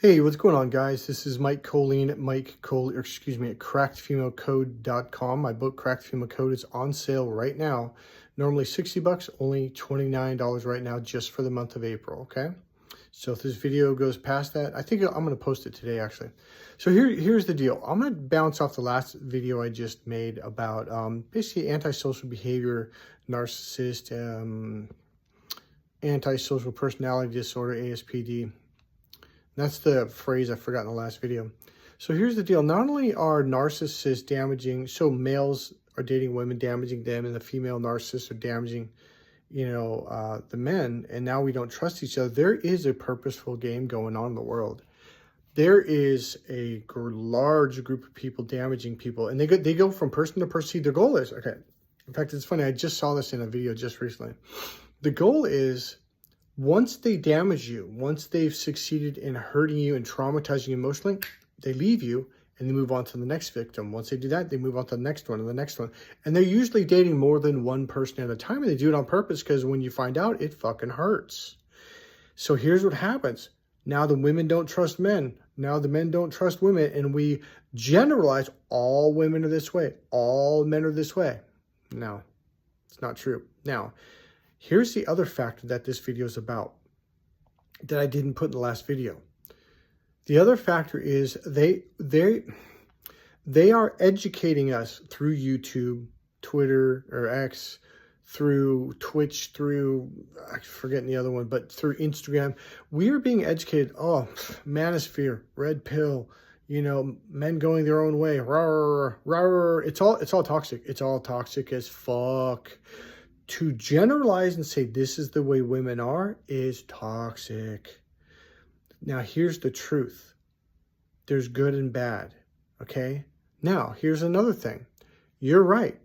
Hey, what's going on, guys? This is Mike Colleen at crackedfemalecode.com. My book, Cracked Female Code, is on sale right now. Normally $60, only $29 right now, just for the month of April, okay? So if this video goes past that, I think I'm going to post it today, actually. So here's the deal. I'm going to bounce off the last video I just made about basically antisocial behavior, narcissist, antisocial personality disorder, ASPD. That's the phrase I forgot in the last video. So here's the deal. Not only are narcissists damaging, so males are dating women, damaging them, and the female narcissists are damaging, the men, and now we don't trust each other. There is a purposeful game going on in the world. There is a large group of people damaging people, and they go from person to person. See, their goal is, okay, in fact, it's funny, I just saw this in a video just recently. The goal is, once they damage you, once they've succeeded in hurting you and traumatizing you emotionally, they leave you and they move on to the next victim. Once they do that, they move on to the next one and the next one. And they're usually dating more than one person at a time, and they do it on purpose because when you find out, it fucking hurts. So here's what happens. Now the women don't trust men. Now the men don't trust women, and we generalize all women are this way. All men are this way. No, it's not true. Now, here's the other factor that this video is about that I didn't put in the last video. The other factor is they are educating us through YouTube, Twitter or X, through Twitch, through, I'm forgetting the other one, but through Instagram. We are being educated. Oh, manosphere, red pill, men going their own way. Rawr, rawr. It's all toxic. It's all toxic as fuck. To generalize and say this is the way women are is toxic. Now, here's the truth. There's good and bad, okay? Now, here's another thing. You're right.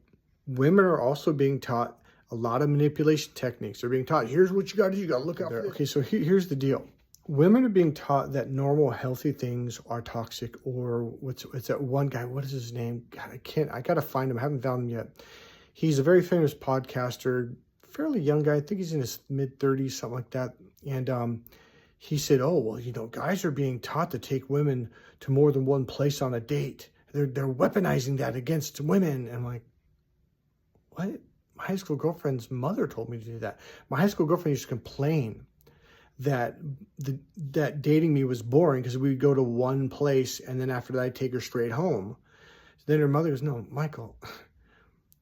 Women are also being taught a lot of manipulation techniques. They're being taught, here's what you got to do. You got to look out for this. Okay, so here's the deal. Women are being taught that normal, healthy things are toxic, or it's that one guy, what is his name? God, I got to find him. I haven't found him yet. He's a very famous podcaster, fairly young guy. I think he's in his mid-30s, something like that. And he said, oh, well, guys are being taught to take women to more than one place on a date. They're weaponizing that against women. And I'm like, what? My high school girlfriend's mother told me to do that. My high school girlfriend used to complain that that dating me was boring because we would go to one place and then after that I'd take her straight home. Then her mother goes, no, Michael,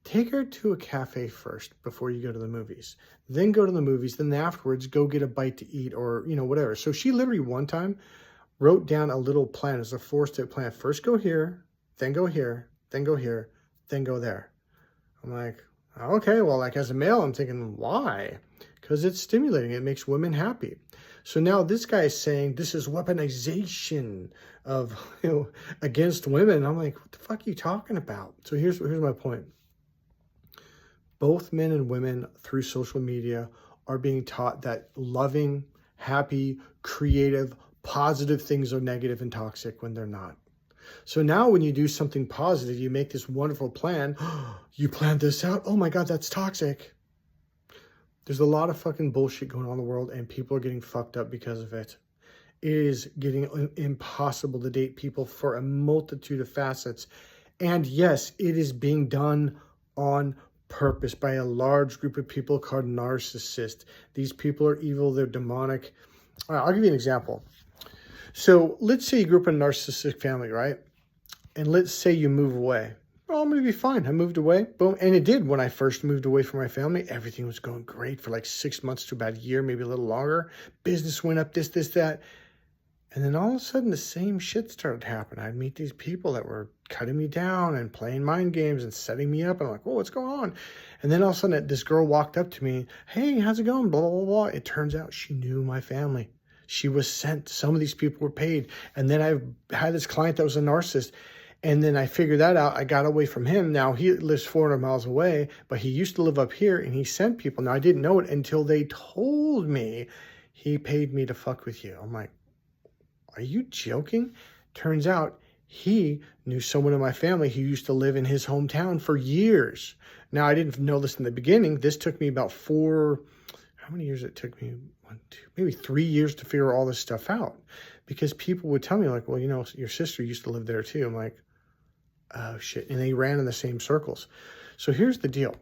take her to a cafe first before you go to the movies. Then go to the movies. Then afterwards, go get a bite to eat or, whatever. So she literally one time wrote down a little plan. It's a 4-step plan. First go here, then go here, then go here, then go there. I'm like, okay, well, like as a male, I'm thinking, why? Because it's stimulating. It makes women happy. So now this guy is saying this is weaponization of, against women. I'm like, what the fuck are you talking about? So here's my point. Both men and women through social media are being taught that loving, happy, creative, positive things are negative and toxic when they're not. So now when you do something positive, you make this wonderful plan. You planned this out. Oh my God, that's toxic. There's a lot of fucking bullshit going on in the world and people are getting fucked up because of it. It is getting impossible to date people for a multitude of facets. And yes, it is being done on purpose by a large group of people called narcissists. These people are evil. They're demonic. All right, I'll give you an example. So let's say you grew up in a narcissistic family, right? And let's say you move away. Well, I'm going to be fine. I moved away. Boom. And it did. When I first moved away from my family, everything was going great for like 6 months to about a year, maybe a little longer. Business went up, this, that. And then all of a sudden, the same shit started happening. I'd meet these people that were cutting me down and playing mind games and setting me up. And I'm like, whoa, what's going on? And then all of a sudden, this girl walked up to me. Hey, how's it going? Blah, blah, blah, blah. It turns out she knew my family. She was sent. Some of these people were paid. And then I had this client that was a narcissist. And then I figured that out. I got away from him. Now he lives 400 miles away, but he used to live up here and he sent people. Now I didn't know it until they told me he paid me to fuck with you. I'm like, are you joking? Turns out he knew someone in my family who used to live in his hometown for years. Now, I didn't know this in the beginning. This took me about how many years it took me? 1, 2, maybe 3 years to figure all this stuff out. because people would tell me like, well, you know, your sister used to live there too. I'm like, oh shit. And they ran in the same circles. So here's the deal.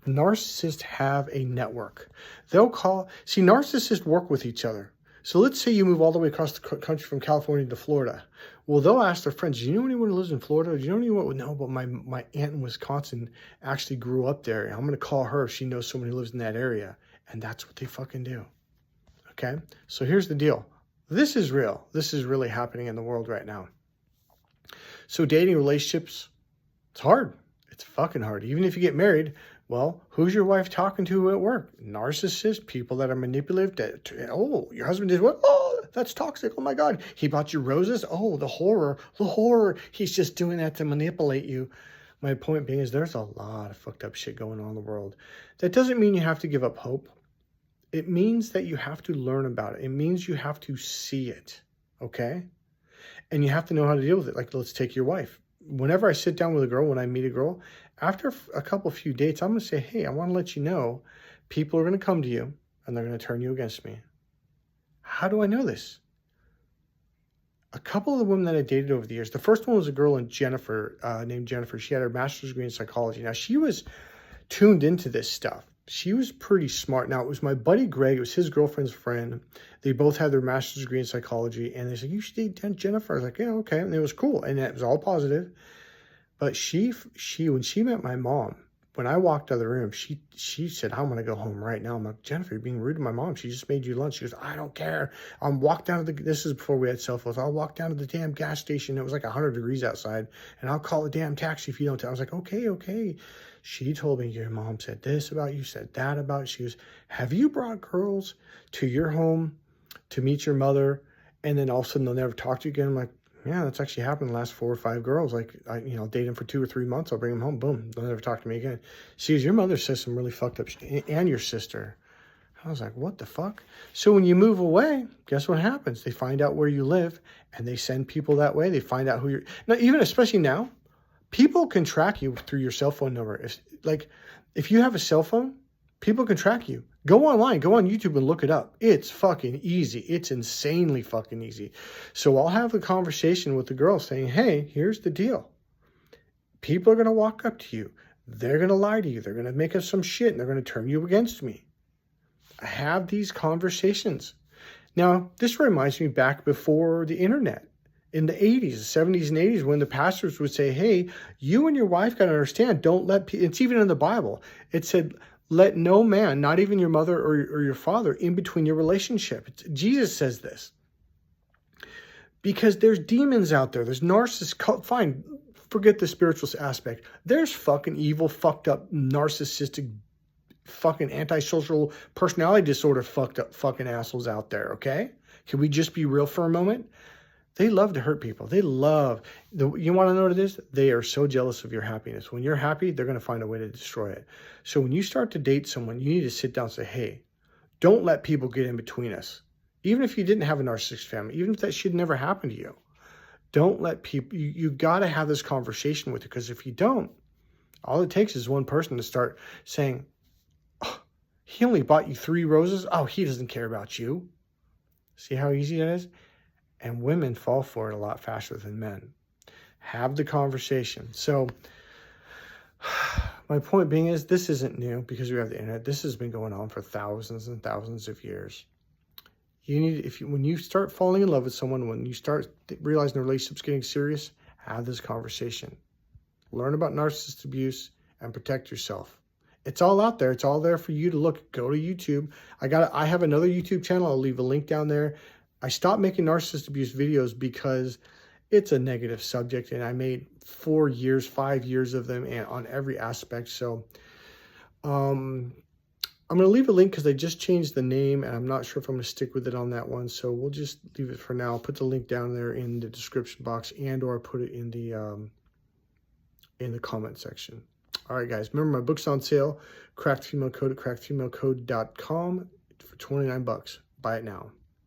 Narcissists have a network. Narcissists work with each other. So let's say you move all the way across the country from California to Florida. Well, they'll ask their friends, do you know anyone who lives in Florida? Do you know anyone? No, but my aunt in Wisconsin actually grew up there. I'm going to call her if she knows someone who lives in that area. And that's what they fucking do. Okay? So here's the deal. This is real. This is really happening in the world right now. So dating, relationships, it's hard. It's fucking hard. Even if you get married, well, who's your wife talking to at work? Narcissists, people that are manipulative. Oh, your husband did what? Oh, that's toxic. Oh my God. He bought you roses. Oh, the horror. He's just doing that to manipulate you. My point being is there's a lot of fucked up shit going on in the world. That doesn't mean you have to give up hope. It means that you have to learn about it. It means you have to see it. Okay? And you have to know how to deal with it. Like, let's take your wife. Whenever I sit down with a girl, when I meet a girl, after a few dates, I'm going to say, hey, I want to let you know, people are going to come to you and they're going to turn you against me. How do I know this? A couple of the women that I dated over the years, the first one was a girl named Jennifer. She had her master's degree in psychology. Now, she was tuned into this stuff. She was pretty smart. Now, it was my buddy Greg. It was his girlfriend's friend. They both had their master's degree in psychology. And they said, you should date Jennifer. I was like, yeah, okay. And it was cool. And it was all positive. But she when she met my mom, when I walked out of the room, she said, I'm going to go home right now. I'm like, Jennifer, you're being rude to my mom. She just made you lunch. She goes, I don't care. I'll walk down to this is before we had cell phones. I'll walk down to the damn gas station. It was like 100 degrees outside. And I'll call a damn taxi if you don't tell. I was like, okay. She told me, your mom said this about you, said that about you. She goes, have you brought girls to your home to meet your mother? And then all of a sudden they'll never talk to you again. I'm like, yeah, that's actually happened the last 4 or 5 girls. Like, I date them for 2 or 3 months. I'll bring them home. Boom. They'll never talk to me again. She goes, your mother says some really fucked up shit. And your sister. I was like, what the fuck? So when you move away, guess what happens? They find out where you live and they send people that way. They find out who you're. Now, even especially now, people can track you through your cell phone number. If you have a cell phone, people can track you. Go online, go on YouTube and look it up. It's fucking easy. It's insanely fucking easy. So I'll have a conversation with the girl saying, hey, here's the deal. People are going to walk up to you. They're going to lie to you. They're going to make up some shit and they're going to turn you against me. I have these conversations. Now, this reminds me back before the internet. In the 80s, the 70s and 80s, when the pastors would say, hey, you and your wife got to understand, don't let people, it's even in the Bible. It said, let no man, not even your mother or your father, in between your relationship. Jesus says this. Because there's demons out there. There's narcissists. Fine, forget the spiritual aspect. There's fucking evil, fucked up, narcissistic, fucking antisocial personality disorder fucked up fucking assholes out there, okay? Can we just be real for a moment? They love to hurt people. You want to know what it is? They are so jealous of your happiness. When you're happy, they're going to find a way to destroy it. So when you start to date someone, you need to sit down and say, hey, don't let people get in between us. Even if you didn't have a narcissistic family, even if that should never happen to you, don't let people, you got to have this conversation with it, because if you don't, all it takes is one person to start saying, oh, he only bought you 3 roses. Oh, he doesn't care about you. See how easy that is? And women fall for it a lot faster than men. Have the conversation. So my point being is, this isn't new because we have the internet. This has been going on for thousands and thousands of years. When you start falling in love with someone, when you start realizing the relationship's getting serious, have this conversation. Learn about narcissist abuse and protect yourself. It's all out there. It's all there for you to look. Go to YouTube. I have another YouTube channel. I'll leave a link down there. I stopped making narcissist abuse videos because it's a negative subject, and I made 4 years, 5 years of them and on every aspect. So I'm going to leave a link because I just changed the name, and I'm not sure if I'm going to stick with it on that one. So we'll just leave it for now. I'll put the link down there in the description box, or put it in the comment section. All right, guys. Remember, my book's on sale. Cracked Female Code at crackfemalecode.com for $29. Buy it now.